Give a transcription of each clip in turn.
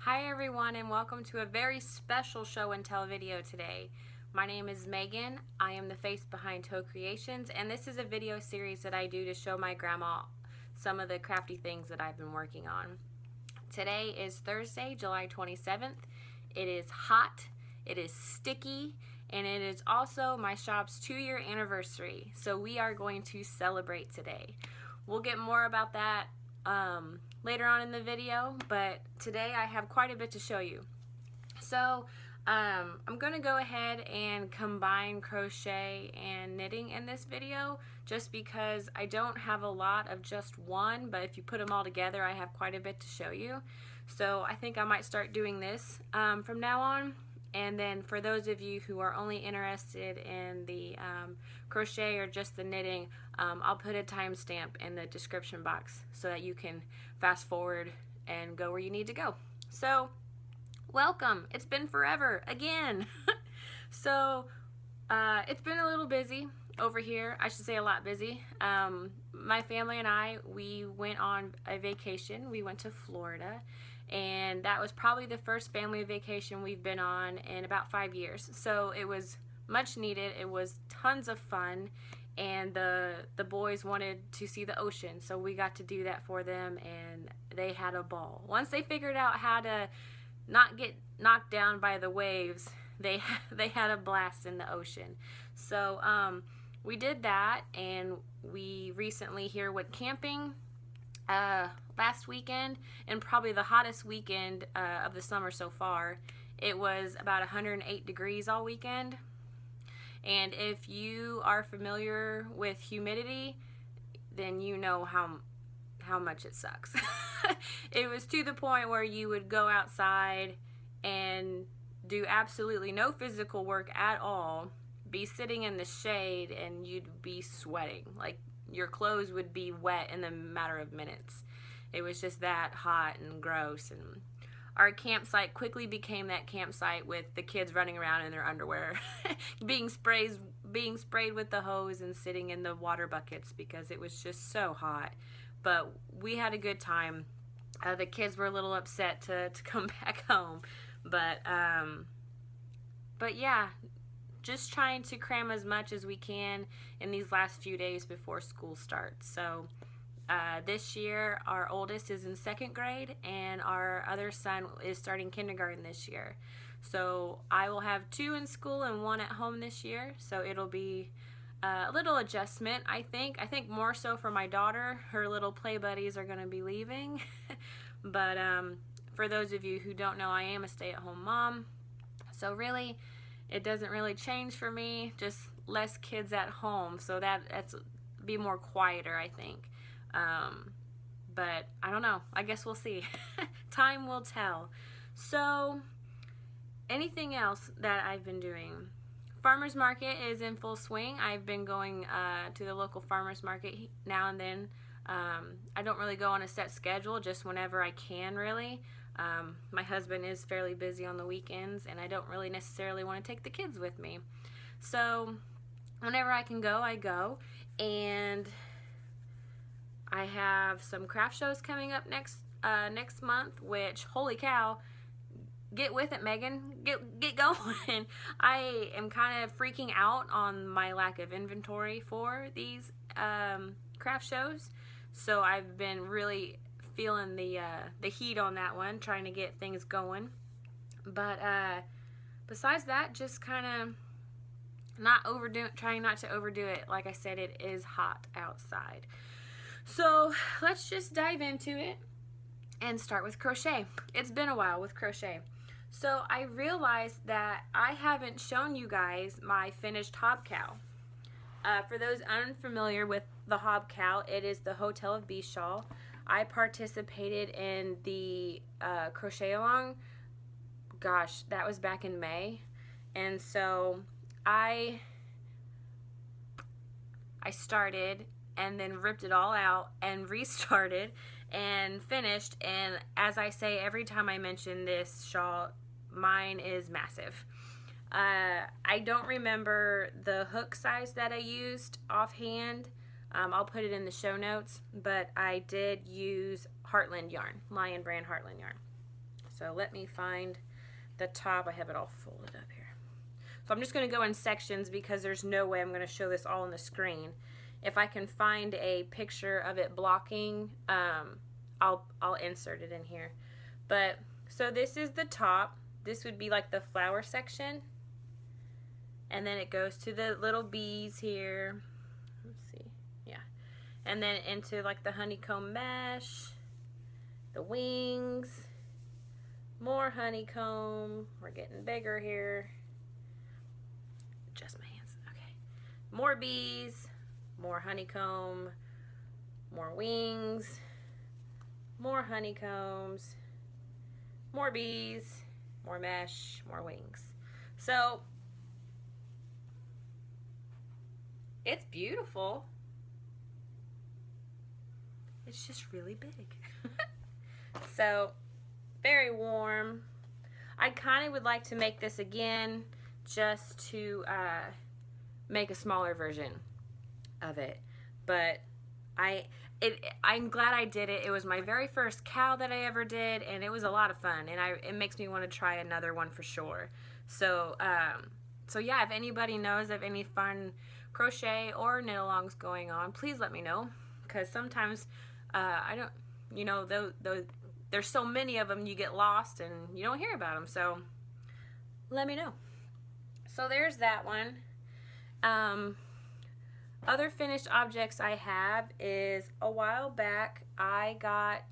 Hi everyone, and welcome to a very special show and tell video today. My name is Megan. I am the face behind TOEcreations, and this is a video series that I do to show my grandma some of the crafty things that I've been working on. Today is Thursday, July 27th. It is hot, it is sticky, and it is also my shop's 2-year anniversary. So we are going to celebrate today. We'll get more about that later on in the video, but today I have quite a bit to show you. So I'm going to go ahead and combine crochet and knitting in this video just because I don't have a lot of just one, but if you put them all together I have quite a bit to show you. So I think I might start doing this from now on. And then for those of you who are only interested in the crochet or just the knitting, I'll put a timestamp in the description box so that you can fast forward and go where you need to go. So, welcome. It's been forever again. So, it's been a little busy over here. I should say a lot busy. My family and I, we went on a vacation. We went to Florida. And that was probably the first family vacation we've been on in about 5 years. So it was much needed. It was tons of fun, and the boys wanted to see the ocean, so we got to do that for them, and they had a ball. Once they figured out how to not get knocked down by the waves, they had a blast in the ocean. So we did that, and we recently here went camping last weekend, and probably the hottest weekend of the summer so far. It was about 108 degrees all weekend, and if you are familiar with humidity, then you know how much it sucks. It was to the point where you would go outside and do absolutely no physical work at all, be sitting in the shade, and you'd be sweating. Like, your clothes would be wet in a matter of minutes. It was just that hot and gross, and our campsite quickly became that campsite with the kids running around in their underwear, being sprayed with the hose and sitting in the water buckets because it was just so hot. But we had a good time. The kids were a little upset to come back home, but yeah, just trying to cram as much as we can in these last few days before school starts. So this year our oldest is in 2nd grade, and our other son is starting kindergarten this year. So I will have 2 in school and 1 at home this year, so it'll be a little adjustment. I think more so for my daughter. Her little play buddies are going to be leaving. But for those of you who don't know, I am a stay-at-home mom, so really it doesn't really change for me, just less kids at home, so that's be more quieter, I think. But I don't know, I guess we'll see. Time will tell. So anything else that I've been doing? Farmers market is in full swing. I've been going to the local farmers market now and then. I don't really go on a set schedule, just whenever I can, really. My husband is fairly busy on the weekends, and I don't really necessarily want to take the kids with me. So whenever I can go, I go. And I have some craft shows coming up next month, which, holy cow, get with it, Megan. Get going. I am kind of freaking out on my lack of inventory for these craft shows. So I've been really feeling the heat on that one, trying to get things going. But besides that, just kind of trying not to overdo it. Like I said, it is hot outside. So let's just dive into it and start with crochet. It's been a while with crochet. So I realized that I haven't shown you guys my finished hobcow. For those unfamiliar with the hobcow, it is the Hotel of Bee shawl. I participated in the crochet along. Gosh, that was back in May, and so I started and then ripped it all out and restarted and finished. And as I say every time I mention this shawl, mine is massive. I don't remember the hook size that I used offhand. I'll put it in the show notes, but I did use Heartland yarn, Lion brand Heartland yarn. So let me find the top. I have it all folded up here. So I'm just going to go in sections because there's no way I'm going to show this all on the screen. If I can find a picture of it blocking, I'll insert it in here. But so this is the top. This would be like the flower section. And then it goes to the little bees here. Let's see. Yeah. And then into like the honeycomb mesh, the wings, more honeycomb. We're getting bigger here. Just my hands. Okay. More bees, more honeycomb, more wings, more honeycombs, more bees, more mesh, more wings. So it's beautiful. It's just really big. So very warm. I kind of would like to make this again just to make a smaller version of it. But I'm glad I did it. It was my very first cow that I ever did, and it was a lot of fun. And it makes me want to try another one for sure. So so yeah, if anybody knows of any fun crochet or knit-alongs going on, please let me know. Because sometimes I don't, you know, there's so many of them, you get lost and you don't hear about them. So let me know. So there's that one. Other finished objects I have is a while back I got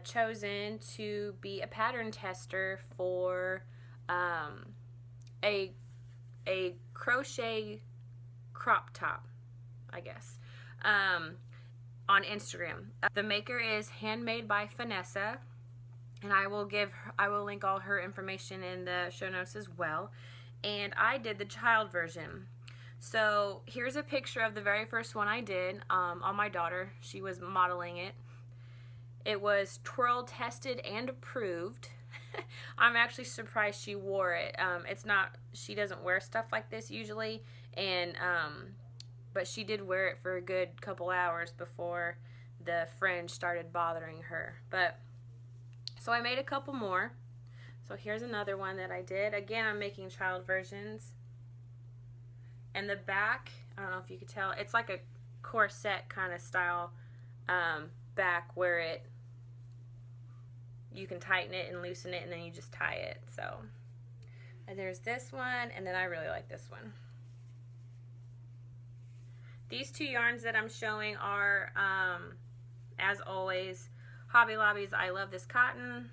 chosen to be a pattern tester for a crochet crop top, I guess, on Instagram. The maker is Handmade by Vanessa, and I will link all her information in the show notes as well. And I did the child version. So here's a picture of the very first one I did on my daughter. She was modeling it. It was twirl tested and approved. I'm actually surprised she wore it. She doesn't wear stuff like this usually, and but she did wear it for a good couple hours before the fringe started bothering her. But so I made a couple more. So here's another one that I did. Again, I'm making child versions. And the back, I don't know if you could tell, it's like a corset kind of style back where you can tighten it and loosen it, and then you just tie it. So and there's this one, and then I really like this one. These two yarns that I'm showing are, as always, Hobby Lobby's I Love This Cotton.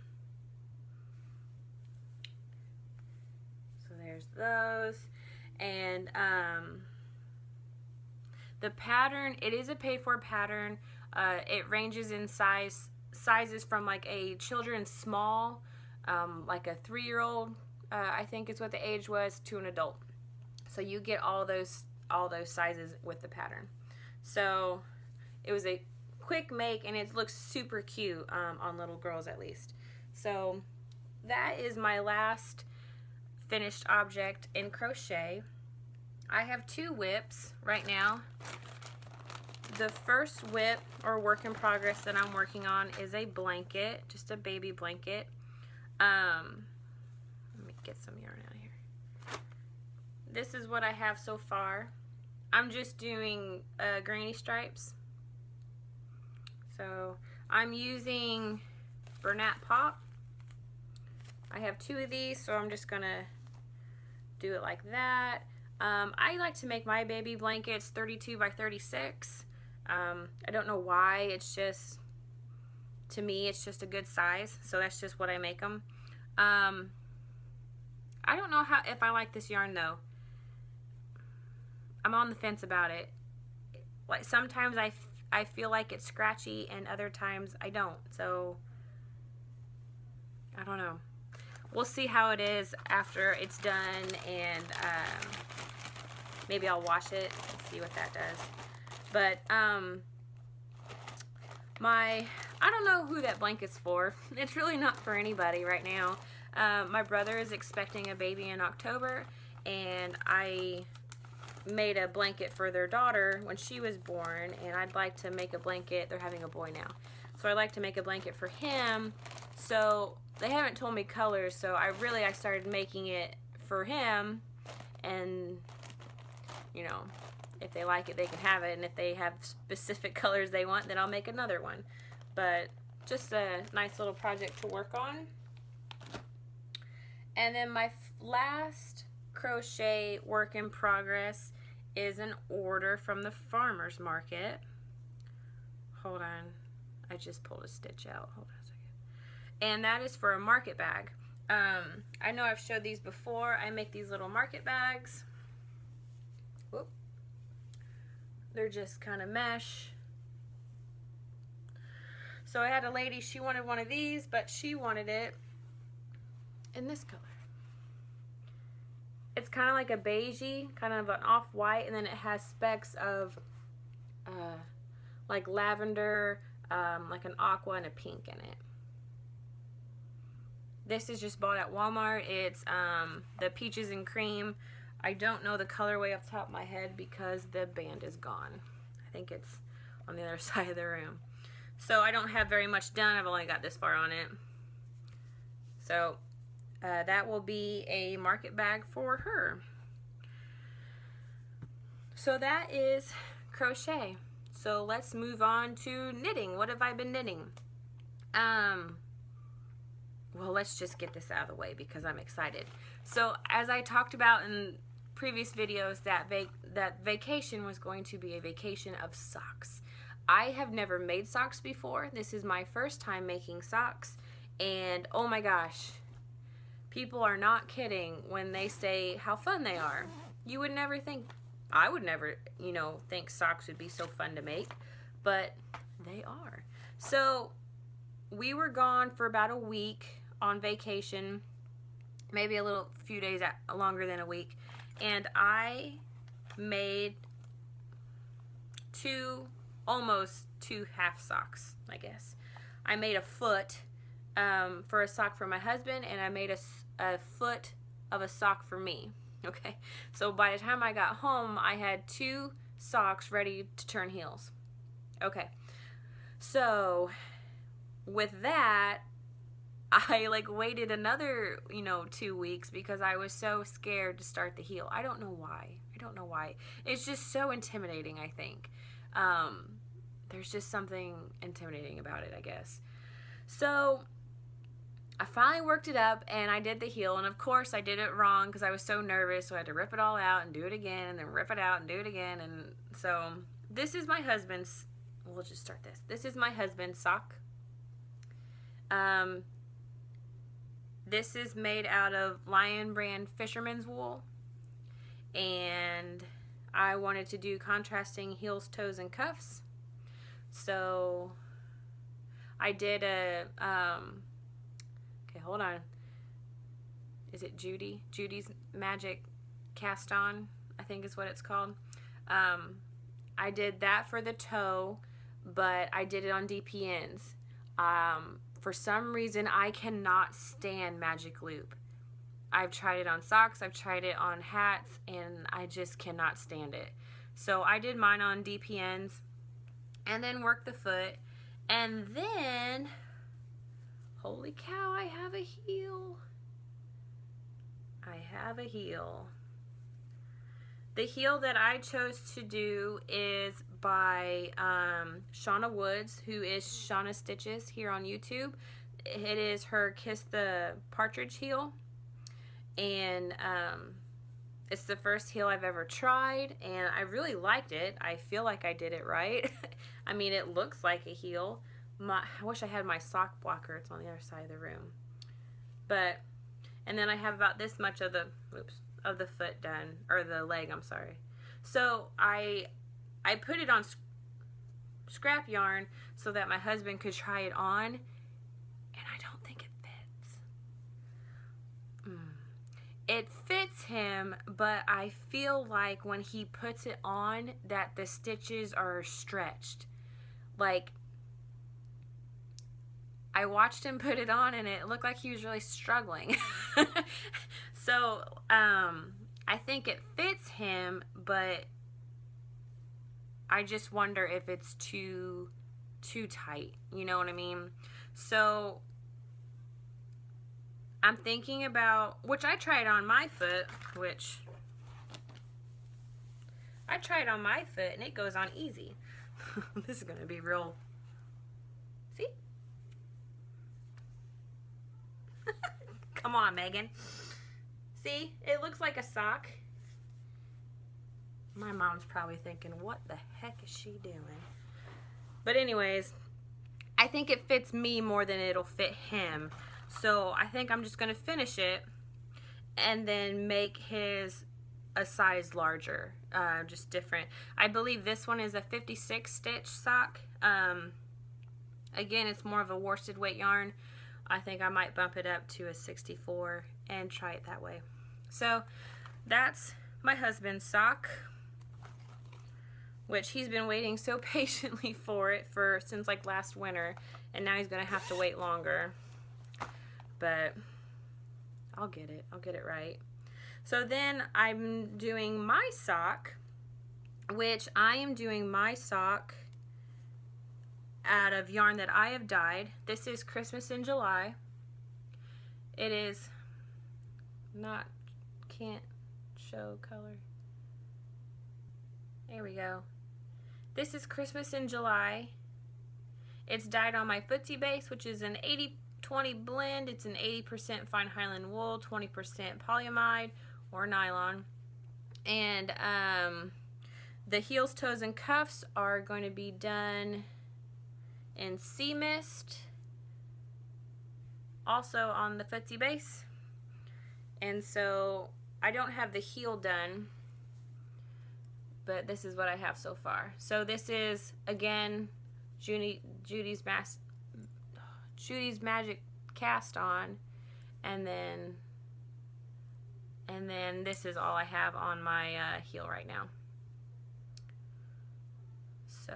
So there's those. And the pattern, it is a paid-for pattern. It ranges in sizes from like a children's small, like a 3-year-old, I think is what the age was, to an adult. So you get all those sizes with the pattern. So it was a quick make, and it looks super cute on little girls at least. So that is my last finished object in crochet. I have 2 whips right now. The first whip or work in progress that I'm working on is a blanket, just a baby blanket. Let me get some yarn out of here. This is what I have so far. I'm just doing granny stripes. So I'm using Bernat Pop. I have 2 of these, so I'm just gonna do it like that. I like to make my baby blankets 32 by 36. I don't know why, it's just, to me, it's just a good size, so that's just what I make them. I don't know if I like this yarn though. I'm on the fence about it. Like sometimes I feel like it's scratchy, and other times I don't, so I don't know. We'll see how it is after it's done, and maybe I'll wash it and see what that does. But I don't know who that blanket's for. It's really not for anybody right now. My brother is expecting a baby in October, and I made a blanket for their daughter when she was born, and I'd like to make a blanket. They're having a boy now, so I'd like to make a blanket for him So they haven't told me colors, so I started making it for him, and you know, if they like it, they can have it, and if they have specific colors they want, then I'll make another one. But just a nice little project to work on. And then my last crochet work in progress is an order from the farmer's market. Hold on, I just pulled a stitch out. Hold on a second. And that is for a market bag. I know I've showed these before. I make these little market bags. Whoop. They're just kind of mesh. So I had a lady, she wanted one of these, but she wanted it in this color. It's kind of like a beigey, kind of an off-white, and then it has specks of like lavender, like an aqua and a pink in it. This is just bought at Walmart. It's the peaches and cream. I don't know the colorway off the top of my head because the band is gone. I think it's on the other side of the room. So I don't have very much done. I've only got this far on it. So that will be a market bag for her. So that is crochet. So let's move on to knitting. What have I been knitting? Well, let's just get this out of the way because I'm excited. So as I talked about in previous videos, that vacation was going to be a vacation of socks. I have never made socks before. This is my first time making socks, and oh my gosh, people are not kidding when they say how fun they are. You would never think, I would never, you know, think socks would be so fun to make, but they are. So we were gone for about a week on vacation, maybe a few days longer than a week, and I made almost two half socks, I guess. I made a foot for a sock for my husband, and I made a foot of a sock for me. Okay, so by the time I got home, I had 2 socks ready to turn heels. Okay, so with that, I waited another 2 weeks because I was so scared to start the heel. I don't know why. It's just so intimidating, I think. There's just something intimidating about it, I guess. So I finally worked it up and I did the heel, and of course I did it wrong because I was so nervous, so I had to rip it all out and do it again, and then rip it out and do it again. And so this is my husband's, we'll just start this. This is my husband's sock. This is made out of Lion brand fisherman's wool, and I wanted to do contrasting heels, toes, and cuffs. So I did a, okay, hold on. Is it Judy? Judy's Magic Cast On, I think is what it's called. I did that for the toe, but I did it on DPNs. For some reason, I cannot stand magic loop. I've tried it on socks, I've tried it on hats, and I just cannot stand it. So I did mine on DPNs and then worked the foot, and then, holy cow, I have a heel. I have a heel. The heel that I chose to do is by Shauna Woods, who is Shauna Stitches here on YouTube. It is her Kiss the Partridge heel, and it's the first heel I've ever tried, and I really liked it. I feel like I did it right. I mean, it looks like a heel. I wish I had my sock blocker. It's on the other side of the room. But, and then I have about this much of the, of the foot done, or the leg, I'm sorry. So I put it on scrap yarn so that my husband could try it on, and I don't think it fits. It fits him, but I feel like when he puts it on that the stitches are stretched. Like, I watched him put it on and it looked like he was really struggling. So, I think it fits him, but I just wonder if it's too tight. You know what I mean? So, I'm thinking about, which I tried on my foot, and it goes on easy. This is going to be real. See? Come on, Megan. See? It looks like a sock. My mom's probably thinking, what the heck is she doing? But anyways, I think it fits me more than it'll fit him. So I think I'm just going to finish it and then make his a size larger, just different. I believe this one is a 56 stitch sock. Again, it's more of a worsted weight yarn. I think I might bump it up to a 64 and try it that way. So that's my husband's sock, which he's been waiting so patiently for it since like last winter, and now he's gonna have to wait longer. But I'll get it right. So then I'm doing my sock, which I am doing my sock out of yarn that I have dyed. This is Christmas in July. It is can't show color. There we go. This is Christmas in July. It's dyed on my footsie base, which is an 80-20 blend. It's an 80% fine Highland wool, 20% polyamide or nylon. And the heels, toes, and cuffs are going to be done in sea mist, also on the footsie base. And so I don't have the heel done, but this is what I have so far. So this is, again, Judy's Magic cast on, and then this is all I have on my heel right now. So,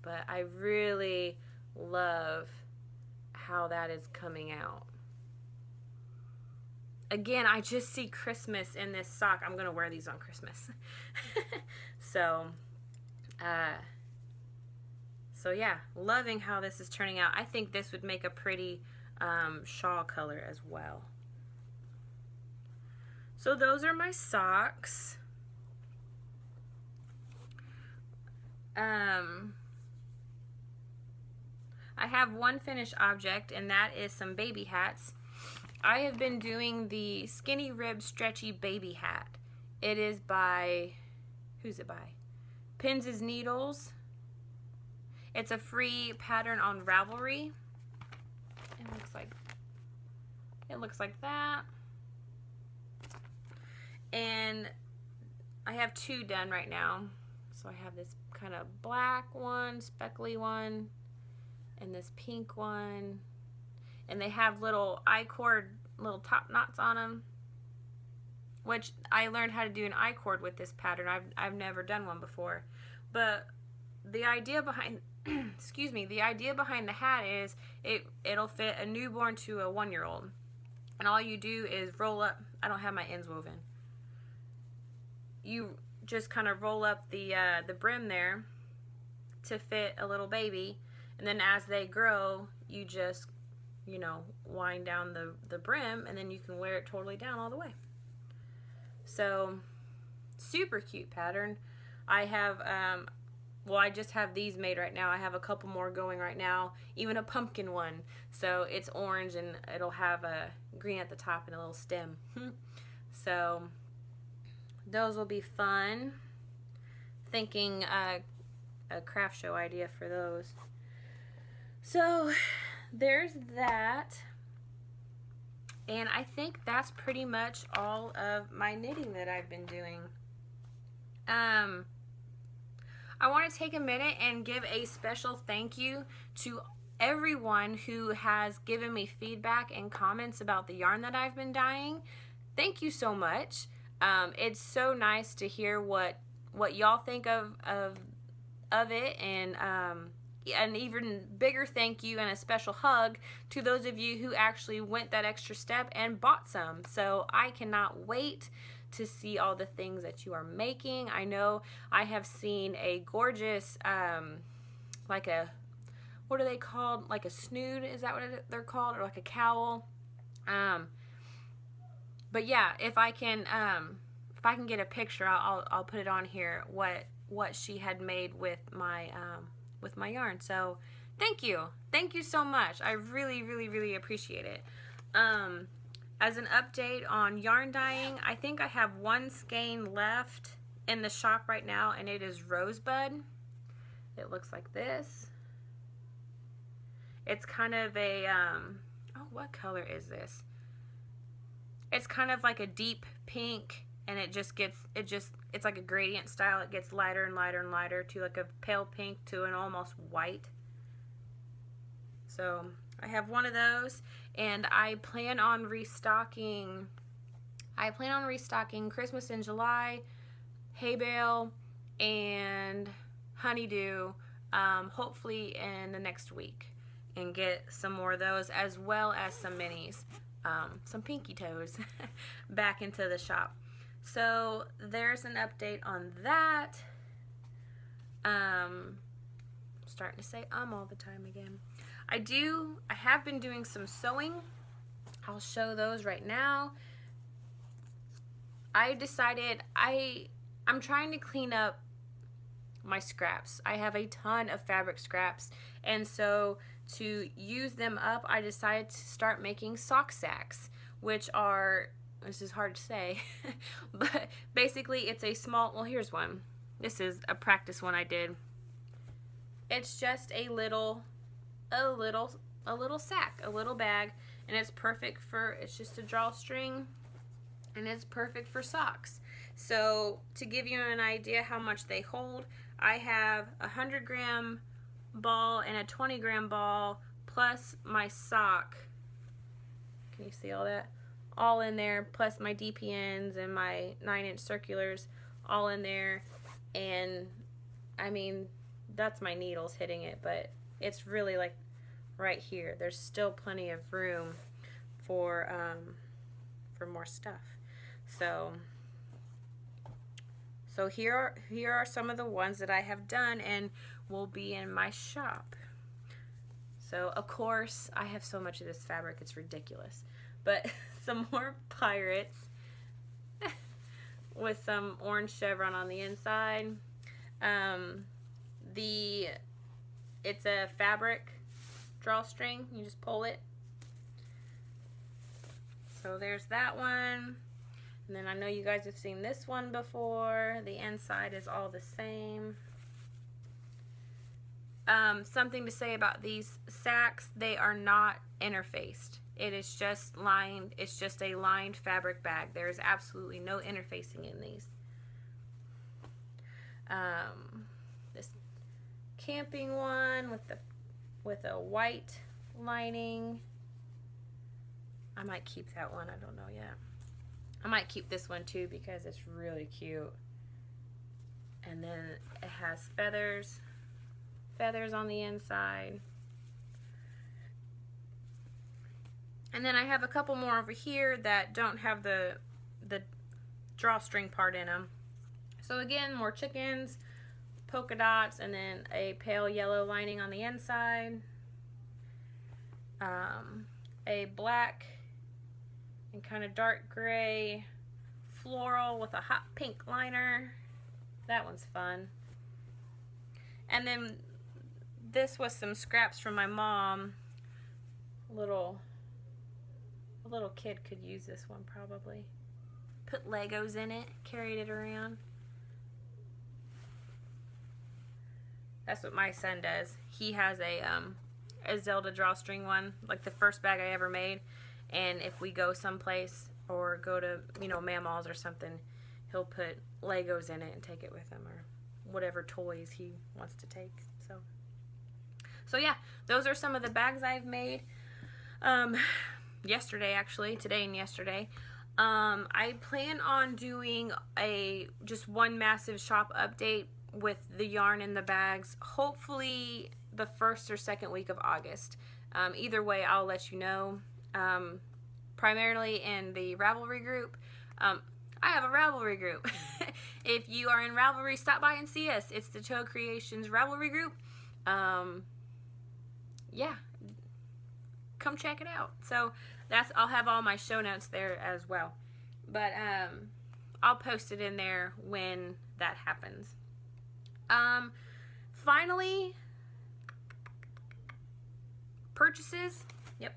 but I really love how that is coming out. Again, I just see Christmas in this sock. I'm gonna wear these on Christmas. So yeah, loving how this is turning out. I think this would make a pretty shawl color as well. So those are my socks. I have one finished object, and that is some baby hats. I have been doing the Skinny Rib Stretchy Baby Hat. It is by, who's it by? Pins is Needles. It's a free pattern on Ravelry. It looks like that. And I have two done right now. So I have this kind of black one, speckly one, and this pink one. And they have little I-cord, little top knots on them, which I learned how to do an I-cord with this pattern. I've never done one before. But the idea behind, excuse me, the idea behind the hat is it'll fit a newborn to a 1-year-old. And all you do is roll up, I don't have my ends woven. You just kind of roll up the brim there to fit a little baby. And then as they grow, you just, you know, wind down the brim, and then you can wear it totally down all the way. So, super cute pattern. I have, well, I just have these made right now. I have a couple more going right now, even a pumpkin one. So it's orange, and it'll have a green at the top and a little stem. So those will be fun. Thinking a craft show idea for those. So there's that. And I think that's pretty much all of my knitting that I've been doing. I want to take a minute and give a special thank you to everyone who has given me feedback and comments about the yarn that I've been dyeing. Thank you so much. It's so nice to hear what y'all think of it, and an even bigger thank you and a special hug to those of you who actually went that extra step and bought some. So I cannot wait to see all the things that you are making. I know I have seen a gorgeous, like a, what are they called? Like a snood, is that what they're called? Or like a cowl. But yeah, if I can get a picture, I'll put it on here what she had made with my yarn. So thank you so much. I really appreciate it. As an update on yarn dyeing, I think I have one skein left in the shop right now, and it is Rosebud. It looks like this. It's kind of a oh, what color is this? It's kind of like a deep pink, and it's like a gradient style. It gets lighter and lighter and lighter to like a pale pink to an almost white. So I have one of those, and I plan on restocking Christmas in July, hay bale, and honeydew, hopefully in the next week, and get some more of those, as well as some minis, some pinky toes back into the shop. So there's an update on that. Starting to say all the time again. I have been doing some sewing. I'll show those right now. I decided I'm trying to clean up my scraps. I have a ton of fabric scraps, and so to use them up, I decided to start making sock sacks, which are, this is hard to say, but basically it's a small, well, here's one. This is a practice one I did. It's just a little sack, a little bag, and it's perfect for, it's just a drawstring, and it's perfect for socks. So to give you an idea how much they hold, I have a 100-gram ball and a 20-gram ball, plus my sock. Can you see all that? All in there, plus my DPNs and my 9-inch circulars, all in there. And I mean, that's my needles hitting it, but it's really like right here. There's still plenty of room for more stuff. So here are some of the ones that I have done and will be in my shop. So of course I have so much of this fabric, it's ridiculous. But some more pirates with some orange chevron on the inside. It's a fabric drawstring. You just pull it. So there's that one. And then I know you guys have seen this one before. The inside is all the same. Something to say about these sacks, they are not interfaced. It is just lined, it's just a lined fabric bag. There is absolutely no interfacing in these. This camping one with a white lining. I might keep that one, I don't know yet. I might keep this one too because it's really cute. And then it has feathers on the inside. And then I have a couple more over here that don't have the drawstring part in them. So again, more chickens, polka dots, and then a pale yellow lining on the inside. A black and kind of dark gray floral with a hot pink liner. That one's fun. And then this was some scraps from my mom. A little kid could use this one probably. Put Legos in it, carried it around. That's what my son does. He has a Zelda drawstring one, like the first bag I ever made. And if we go someplace or go to, Mammal's or something, he'll put Legos in it and take it with him, or whatever toys he wants to take. So yeah, those are some of the bags I've made. Yesterday, actually, today and yesterday. I plan on doing just one massive shop update with the yarn in the bags, hopefully the first or second week of August. Either way, I'll let you know. Primarily in the Ravelry group. I have a Ravelry group. If you are in Ravelry, stop by and see us. It's the TOEcreations Ravelry group. Yeah. come check it out. So I'll have all my show notes there as well. But I'll post it in there when that happens. Finally, purchases. Yep.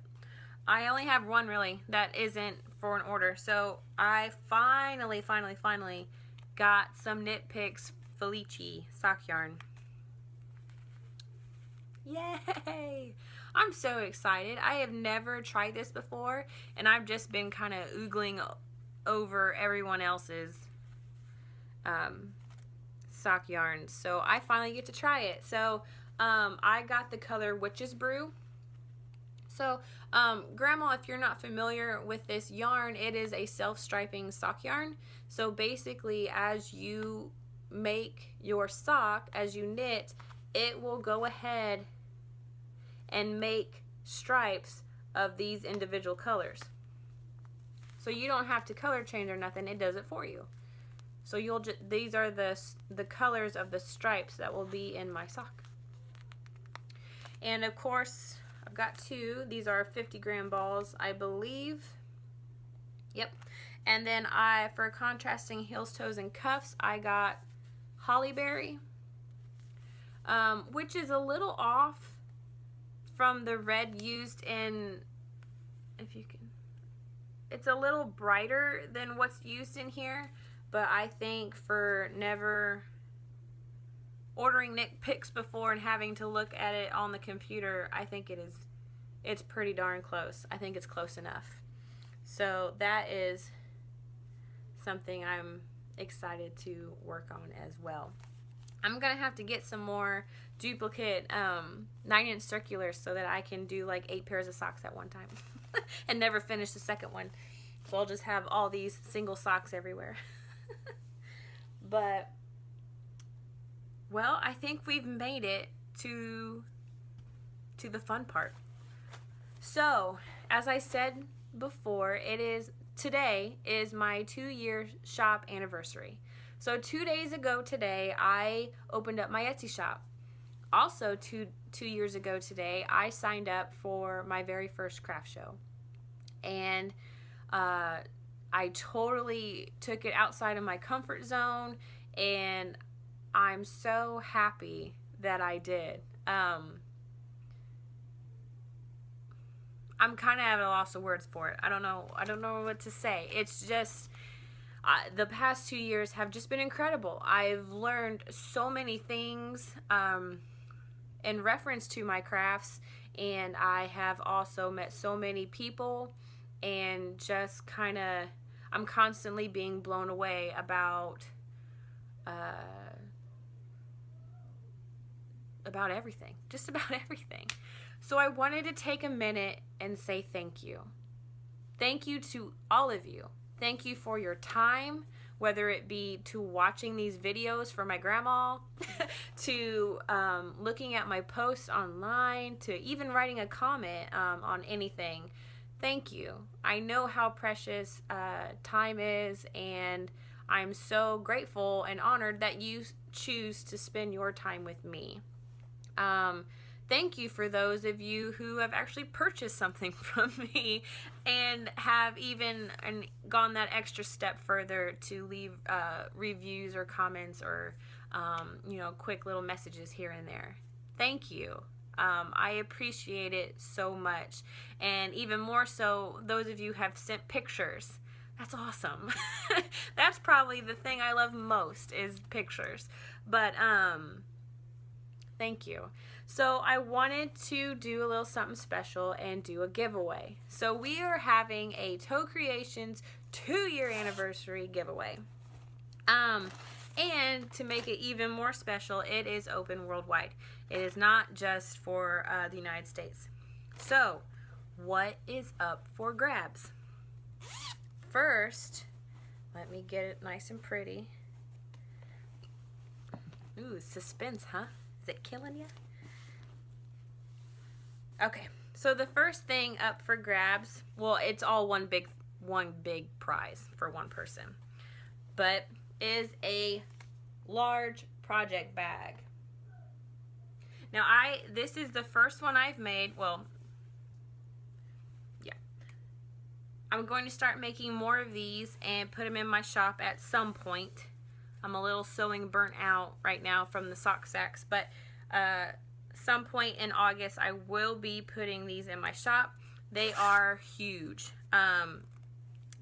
I only have one really that isn't for an order. So I finally got some Knit Picks Felici sock yarn. Yay! I'm so excited. I have never tried this before, and I've just been kind of oogling over everyone else's sock yarns. So I finally get to try it. So I got the color Witch's Brew. So Grandma, if you're not familiar with this yarn, it is a self-striping sock yarn. So basically, as you make your sock, as you knit, it will go ahead and make stripes of these individual colors. So you don't have to color change or nothing, it does it for you. So these are the colors of the stripes that will be in my sock. And of course, I've got two. These are 50-gram balls, I believe. Yep. And then for contrasting heels, toes, and cuffs, I got Hollyberry, which is a little off from the red used in, if you can, it's a little brighter than what's used in here, but I think for never ordering Knit Picks before and having to look at it on the computer, I think it's pretty darn close. I think it's close enough. So that is something I'm excited to work on as well. I'm gonna have to get some more duplicate 9-inch circulars so that I can do like 8 pairs of socks at one time and never finish the second one. So I'll just have all these single socks everywhere. But well, I think we've made it to the fun part. So, as I said before, today is my 2-year shop anniversary. So 2 days ago today, I opened up my Etsy shop. Also, two years ago today, I signed up for my very first craft show. And I totally took it outside of my comfort zone, and I'm so happy that I did. I'm kind of at a loss of words for it. I don't know what to say. It's just the past 2 years have just been incredible. I've learned so many things in reference to my crafts, and I have also met so many people, and just kind of, I'm constantly being blown away about everything, just about everything. So I wanted to take a minute and say thank you. Thank you to all of you. Thank you for your time, whether it be to watching these videos for my grandma, to looking at my posts online, to even writing a comment on anything. Thank you. I know how precious time is, and I'm so grateful and honored that you choose to spend your time with me. Thank you for those of you who have actually purchased something from me and have even gone that extra step further to leave reviews or comments or quick little messages here and there. Thank you. I appreciate it so much, and even more so, those of you who have sent pictures. That's awesome. That's probably the thing I love most is pictures. But thank you. So I wanted to do a little something special and do a giveaway. So we are having a TOEcreations 2-year anniversary giveaway. And to make it even more special, it is open worldwide. It is not just for the United States. So, what is up for grabs? First, let me get it nice and pretty. Ooh, suspense, huh? Is it killing you? Okay, so the first thing up for grabs, well, it's all one big prize for one person, but is a large project bag. Now this is the first one I've made. Well, I'm going to start making more of these and put them in my shop at some point. I'm a little sewing burnt out right now from the sock sacks, but some point in August I will be putting these in my shop. They are huge.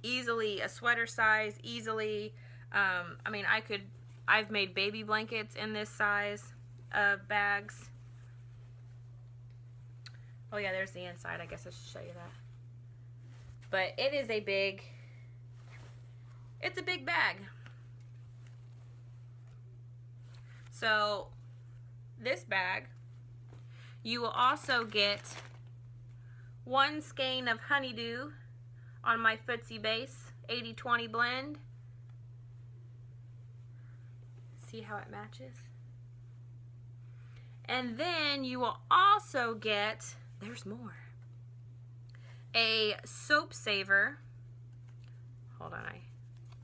Easily a sweater size, easily. I mean, I've made baby blankets in this size of bags. Oh yeah, there's the inside. I guess I should show you that. But it is a big, it's a big bag. So this bag, you will also get 1 skein of honeydew on my footsie base 80-20 blend. See how it matches? And then you will also get, there's more, a soap saver. Hold on,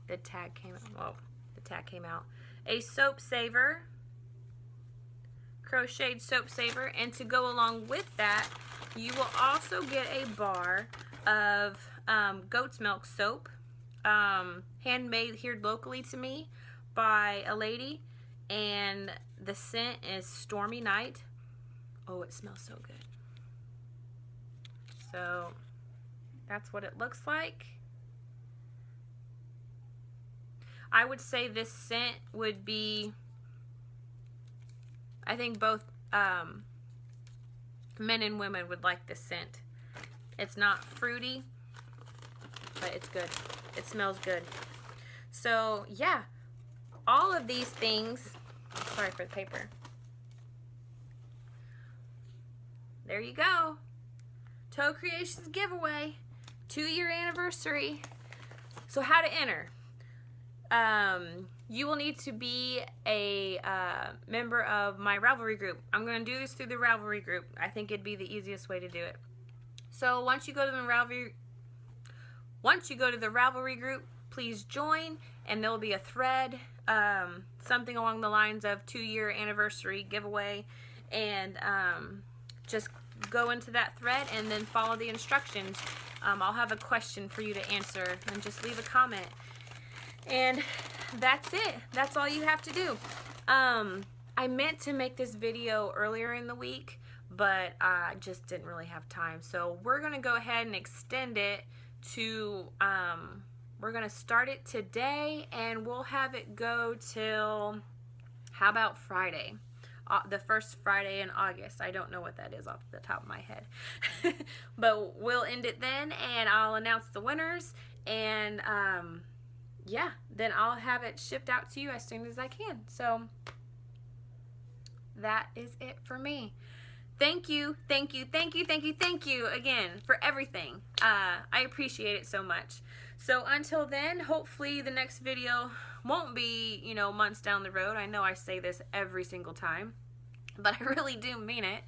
the tag came out. Whoa, the tag came out. A soap saver, crocheted soap saver, and to go along with that, you will also get a bar of goat's milk soap, handmade here locally to me by a lady, and the scent is Stormy Night. Oh, it smells so good. So that's what it looks like. I would say this scent would be, I think both men and women would like this scent. It's not fruity, but it's good. It smells good. So yeah, all of these things, sorry for the paper. There you go. TOEcreations giveaway, 2-year anniversary. So how to enter? You will need to be a member of my Ravelry group. I'm going to do this through the Ravelry group. I think it'd be the easiest way to do it. So once you go to the Ravelry group, please join, and there will be a thread, something along the lines of 2-year anniversary giveaway, and just go into that thread and then follow the instructions. I'll have a question for you to answer, and just leave a comment. And that's it. That's all you have to do. I meant to make this video earlier in the week, but I just didn't really have time. So we're going to go ahead and extend it to, we're going to start it today, and we'll have it go till, how about Friday? The first Friday in August. I don't know what that is off the top of my head. But we'll end it then, and I'll announce the winners, and yeah, then I'll have it shipped out to you as soon as I can. So that is it for me. Thank you, thank you, thank you, thank you, thank you again for everything. I appreciate it so much. So until then, hopefully the next video won't be, you know, months down the road. I know I say this every single time, but I really do mean it.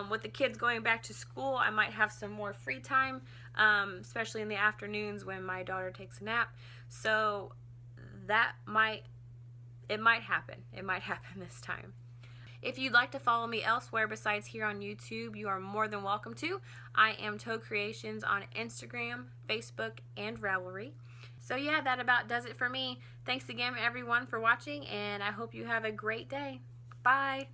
With the kids going back to school, I might have some more free time, especially in the afternoons when my daughter takes a nap. So that might happen. It might happen this time. If you'd like to follow me elsewhere besides here on YouTube, you are more than welcome to. I am TOEcreations on Instagram, Facebook, and Ravelry. So yeah, that about does it for me. Thanks again, everyone, for watching, and I hope you have a great day. Bye.